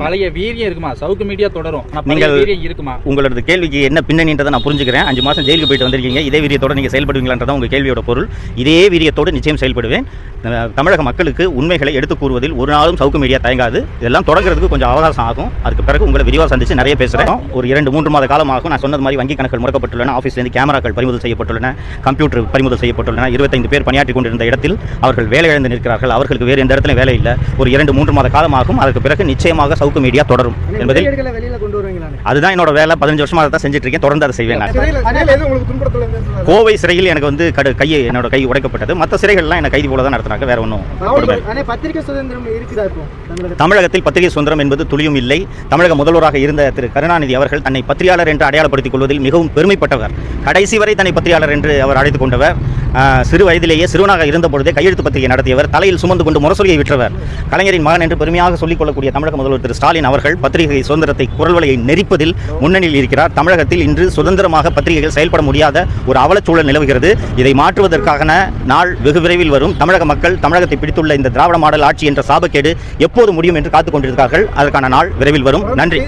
பழைய வீரியம் இருக்குமா? சவுக்கு மீடியா தொடரும். நீங்கள் வீரியம் இருக்குமா? உங்களோட கேள்விக்கு என்ன பின்னணின்றதை நான் புரிஞ்சுக்கிறேன். 5 மாதம் ஜெயிலுக்கு போயிட்டு வந்திருக்கீங்க. இதே வீரியத்தோடு நீங்கள் செயல்படுவீங்களான்றதான் உங்கள் கேள்வியோட பொருள். இதே வீரியத்தோடு நிச்சயம் செயல்படுவேன். தமிழக மக்களுக்கு உண்மைகளை எடுத்து கூறுவதில் ஒரு நாளும் சவுக்கு மீடியா தயங்காது. இதெல்லாம் தொடங்குறதுக்கு கொஞ்சம் அவகாசம் ஆகும். அதுக்கு பிறகு உங்களை விரிவாக சந்திச்சு நிறைய பேசுகிறேன். ஒரு 2-3 மாத காலமாகும். நான் சொன்னது மாதிரி வங்கி கணக்குகள் முடக்கப்பட்டுள்ளன, ஆஃபீஸ்லேருந்து கேமராக்கள் பறிமுதல் செய்யப்பட்டுள்ளன, கம்ப்யூட்டர் பறிமுதல் செய்யப்பட்டுள்ளன. 25 பேர் பணியாற்றி கொண்டிருந்த இடத்தில் அவர்கள் வேலை இழந்து நிற்கிறார்கள். அவர்களுக்கு வேறு எந்த இடத்துல வேலை இல்லை. ஒரு 2-3 மாத காலமாகும். அதற்கு பிறகு நிச்சயமாக சவுக்கு மீடியா தொடரும் என்பதில் அதுதான் என்னோட வேலை. 15 வருஷமாக தான் செஞ்சுட்டு இருக்கேன். தொடர்ந்து அதை செய்வேன். கோவை சிறையில் எனக்கு வந்து என்னோட கை உடைக்கப்பட்டது. மற்ற சிறைகள்லாம் என்ன கைதி போல தான் நடத்துனாங்க. வேற ஒன்றும். தமிழகத்தில் பத்திரிகை சுதந்திரம் என்பது துளியும் இல்லை. தமிழக முதல்வராக இருந்த திரு கருணாநிதி அவர்கள் தன்னை பத்திரிகையாளர் என்று அடையாளப்படுத்திக் கொள்வதில் மிகவும் பெருமைப்பட்டவர். கடைசி வரை தன்னை பத்திரிகையாளர் என்று அவர் அழைத்துக் கொண்டவர். சிறு வயதிலேயே சிறுவனாக இருந்த பொழுதே கையெழுத்து பத்திரிகை நடத்தியவர். தலையில் சுமந்து கொண்டு முரசொலியை விற்றவர். கலைஞரின் மகன் என்று பெருமையாக சொல்லிக் கொள்ளக்கூடிய தமிழக முதல்வர் திரு ஸ்டாலின் அவர்கள் பத்திரிகை சுதந்திரத்தை குரல்வலையை நெரிப்பதில் முன்னணியில் இருக்கிறார். தமிழகத்தில் இன்று சுதந்திரமாக பத்திரிகைகள் செயல்பட முடியாத ஒரு அவலச்சூழல் நிலவுகிறது. இதை மாற்றுவதற்கான நாள் வெகு விரைவில் வரும். தமிழக மக்கள் தமிழகத்தை பிடித்துள்ள இந்த திராவிட மாடல் ஆட்சி என்ற சாபக்கேடு எப்போது முடியும் என்று காத்துக் கொண்டிருக்கிறார்கள். அதற்கான நாள் விரைவில் வரும். நன்றி.